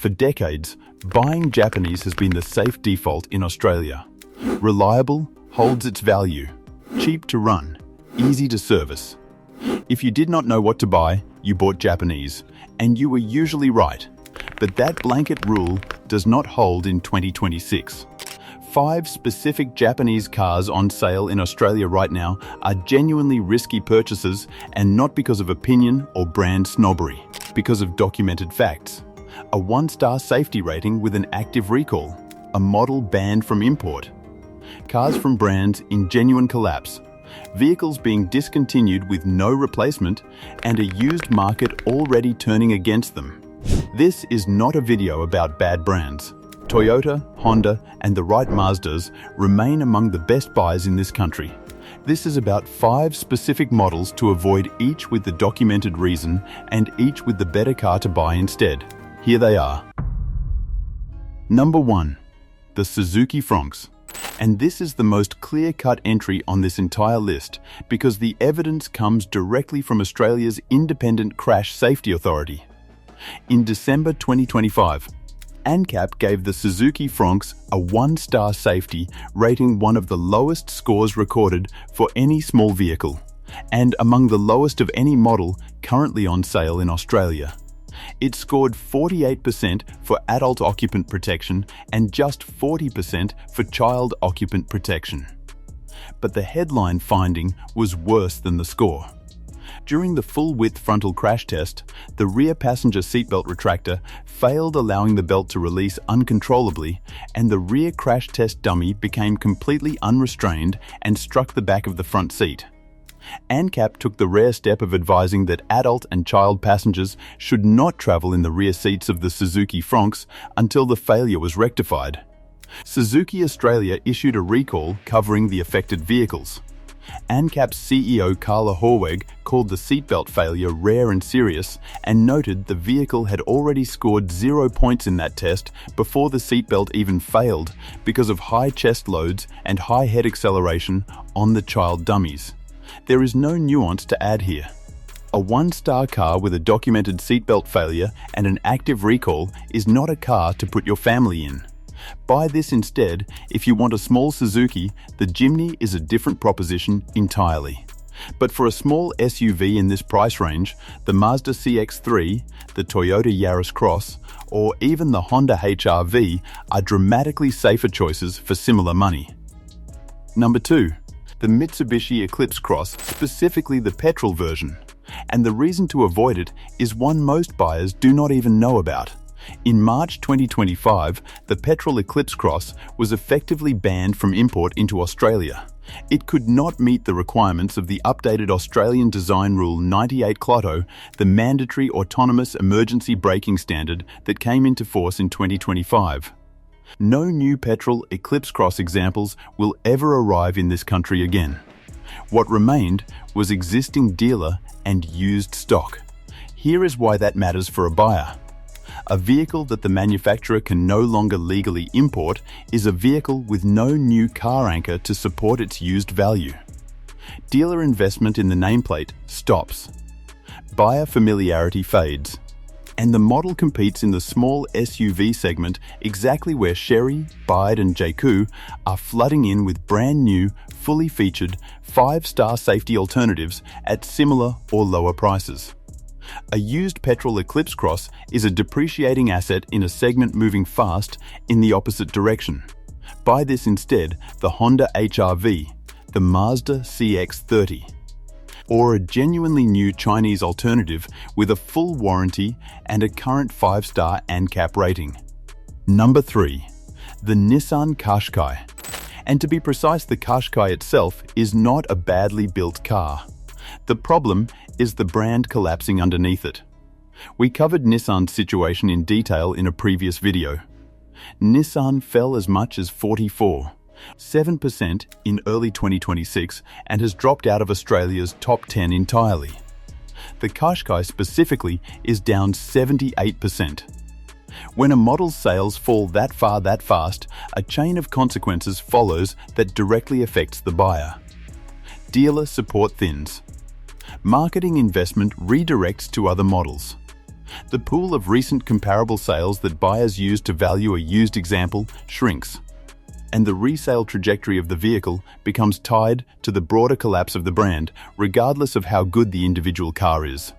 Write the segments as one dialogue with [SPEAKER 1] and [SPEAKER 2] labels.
[SPEAKER 1] For decades, buying Japanese has been the safe default in Australia. Reliable, holds its value, cheap to run, easy to service. If you did not know what to buy, you bought Japanese, and you were usually right. But that blanket rule does not hold in 2026. 5 specific Japanese cars on sale in Australia right now are genuinely risky purchases, and not because of opinion or brand snobbery, because of documented facts. A 1-star safety rating with an active recall, a model banned from import, cars from brands in genuine collapse, vehicles being discontinued with no replacement, and a used market already turning against them. This is not a video about bad brands. Toyota, Honda, and the right Mazdas remain among the best buys in this country. This is about 5 specific models to avoid, each with the documented reason and each with the better car to buy instead. Here they are. Number 1. The Suzuki Fronx. And this is the most clear-cut entry on this entire list because the evidence comes directly from Australia's independent crash safety authority. In December 2025, ANCAP gave the Suzuki Fronx a 1-star safety, rating one of the lowest scores recorded for any small vehicle, and among the lowest of any model currently on sale in Australia. It scored 48% for adult occupant protection and just 40% for child occupant protection. But the headline finding was worse than the score. During the full-width frontal crash test, the rear passenger seatbelt retractor failed, allowing the belt to release uncontrollably, and the rear crash test dummy became completely unrestrained and struck the back of the front seat. ANCAP took the rare step of advising that adult and child passengers should not travel in the rear seats of the Suzuki Fronx until the failure was rectified. Suzuki Australia issued a recall covering the affected vehicles. ANCAP's CEO Carla Horweg called the seatbelt failure rare and serious and noted the vehicle had already scored 0 points in that test before the seatbelt even failed because of high chest loads and high head acceleration on the child dummies. There is no nuance to add here. A 1-star car with a documented seatbelt failure and an active recall is not a car to put your family in. Buy this instead if you want a small Suzuki. The Jimny is a different proposition entirely. But for a small SUV in this price range, the Mazda CX-3, the Toyota Yaris Cross, or even the Honda HR-V are dramatically safer choices for similar money. Number 2. The Mitsubishi Eclipse Cross, specifically the petrol version. And the reason to avoid it is one most buyers do not even know about. In March 2025, the petrol Eclipse Cross was effectively banned from import into Australia. It could not meet the requirements of the updated Australian Design Rule 98 Clotto, the mandatory autonomous emergency braking standard that came into force in 2025. No new petrol Eclipse Cross examples will ever arrive in this country again. What remained was existing dealer and used stock. Here is why that matters for a buyer. A vehicle that the manufacturer can no longer legally import is a vehicle with no new car anchor to support its used value. Dealer investment in the nameplate stops. Buyer familiarity fades. And the model competes in the small SUV segment, exactly where Chery, Bide and JQ are flooding in with brand new, fully featured, 5-star safety alternatives at similar or lower prices. A used petrol Eclipse Cross is a depreciating asset in a segment moving fast in the opposite direction. Buy this instead, the Honda HR-V, the Mazda CX-3, or a genuinely new Chinese alternative with a full warranty and a current 5-star ANCAP rating. Number 3. The Nissan Qashqai. And to be precise, the Qashqai itself is not a badly built car. The problem is the brand collapsing underneath it. We covered Nissan's situation in detail in a previous video. Nissan fell as much as 7% in early 2026 and has dropped out of Australia's top 10 entirely. The Qashqai specifically is down 78%. When a model's sales fall that far that fast, a chain of consequences follows that directly affects the buyer. Dealer support thins. Marketing investment redirects to other models. The pool of recent comparable sales that buyers use to value a used example shrinks, and the resale trajectory of the vehicle becomes tied to the broader collapse of the brand, regardless of how good the individual car is.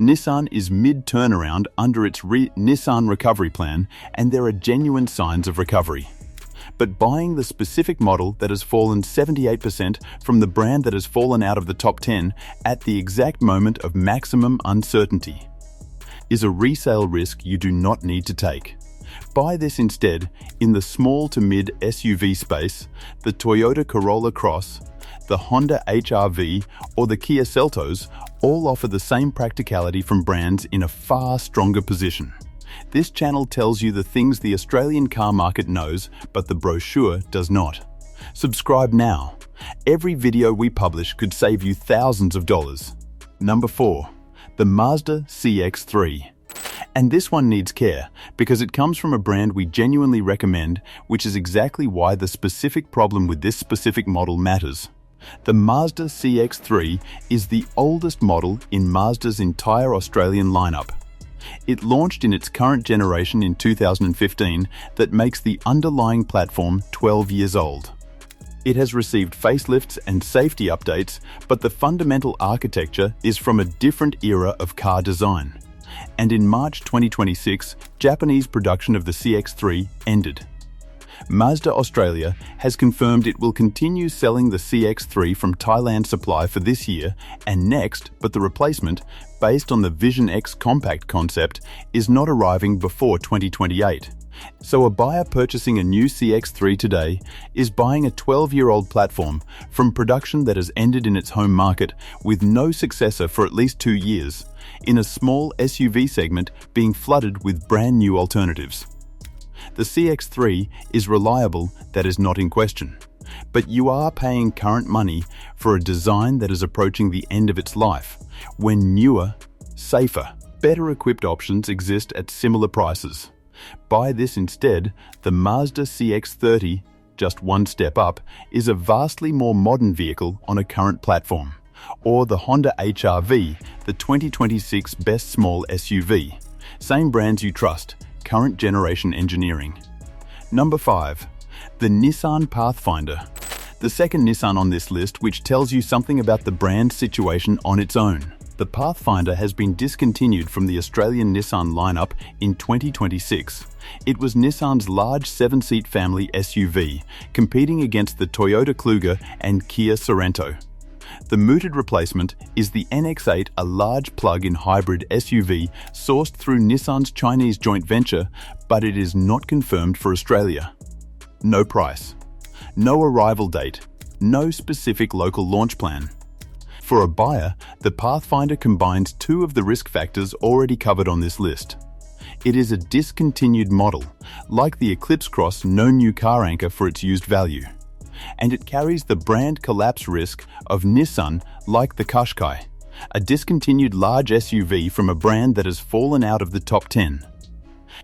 [SPEAKER 1] Nissan is mid-turnaround under its Nissan recovery plan, and there are genuine signs of recovery. But buying the specific model that has fallen 78% from the brand that has fallen out of the top 10 at the exact moment of maximum uncertainty is a resale risk you do not need to take. Buy this instead in the small to mid SUV space. The Toyota Corolla Cross, the Honda HR-V, or the Kia Seltos all offer the same practicality from brands in a far stronger position. This channel tells you the things the Australian car market knows, but the brochure does not. Subscribe now. Every video we publish could save you thousands of dollars. Number 4. The Mazda CX-3. And this one needs care, because it comes from a brand we genuinely recommend, which is exactly why the specific problem with this specific model matters. The Mazda CX-3 is the oldest model in Mazda's entire Australian lineup. It launched in its current generation in 2015 that makes the underlying platform 12 years old. It has received facelifts and safety updates, but the fundamental architecture is from a different era of car design. And in March 2026, Japanese production of the CX-3 ended. Mazda Australia has confirmed it will continue selling the CX-3 from Thailand supply for this year and next, but the replacement, based on the Vision X compact concept, is not arriving before 2028. So a buyer purchasing a new CX-3 today is buying a 12-year-old platform from production that has ended in its home market with no successor for at least 2 years, in a small SUV segment being flooded with brand new alternatives. The CX-3 is reliable, that is not in question. But you are paying current money for a design that is approaching the end of its life, when newer, safer, better equipped options exist at similar prices. Buy this instead. The Mazda CX-30, just one step up, is a vastly more modern vehicle on a current platform. Or the Honda HR-V, the 2026 best small SUV. Same brands you trust, current generation engineering. Number 5. The Nissan Pathfinder. The second Nissan on this list, which tells you something about the brand situation on its own. The Pathfinder has been discontinued from the Australian Nissan lineup in 2026. It was Nissan's large 7-seat family SUV, competing against the Toyota Kluger and Kia Sorento. The mooted replacement is the NX-8, a large plug-in hybrid SUV sourced through Nissan's Chinese joint venture, but it is not confirmed for Australia. No price, no arrival date, no specific local launch plan. For a buyer, the Pathfinder combines two of the risk factors already covered on this list. It is a discontinued model, like the Eclipse Cross, no new car anchor for its used value. And it carries the brand collapse risk of Nissan, like the Qashqai, a discontinued large SUV from a brand that has fallen out of the top 10.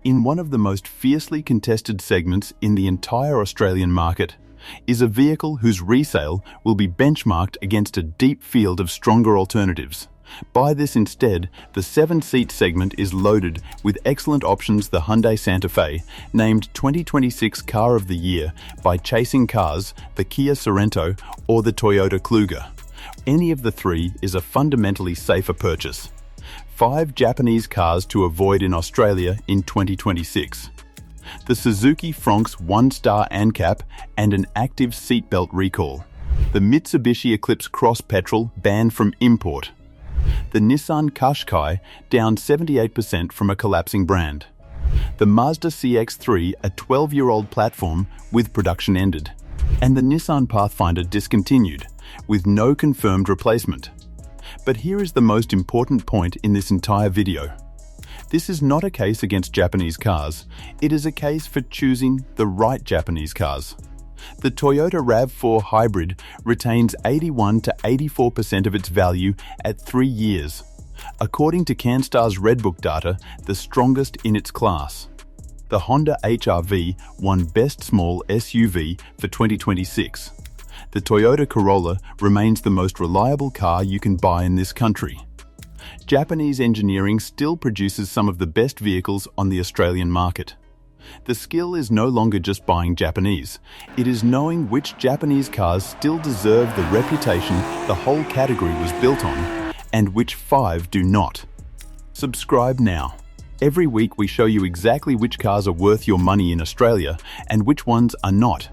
[SPEAKER 1] In one of the most fiercely contested segments in the entire Australian market, is a vehicle whose resale will be benchmarked against a deep field of stronger alternatives. Buy this instead. The 7-seat segment is loaded with excellent options. The Hyundai Santa Fe, named 2026 Car of the Year by Chasing Cars, the Kia Sorento, or the Toyota Kluger. Any of the three is a fundamentally safer purchase. 5 Japanese cars to avoid in Australia in 2026. The Suzuki Fronx 1-star ANCAP and an active seatbelt recall. The Mitsubishi Eclipse Cross petrol banned from import. The Nissan Qashqai down 78% from a collapsing brand. The Mazda CX-3, a 12-year-old platform with production ended. And the Nissan Pathfinder discontinued, with no confirmed replacement. But here is the most important point in this entire video. This is not a case against Japanese cars, it is a case for choosing the right Japanese cars. The Toyota RAV4 Hybrid retains 81 to 84% of its value at 3 years. According to CanStar's Redbook data, the strongest in its class. The Honda HR-V won Best Small SUV for 2026. The Toyota Corolla remains the most reliable car you can buy in this country. Japanese engineering still produces some of the best vehicles on the Australian market. The skill is no longer just buying Japanese. It is knowing which Japanese cars still deserve the reputation the whole category was built on, and which 5 do not. Subscribe now. Every week we show you exactly which cars are worth your money in Australia and which ones are not.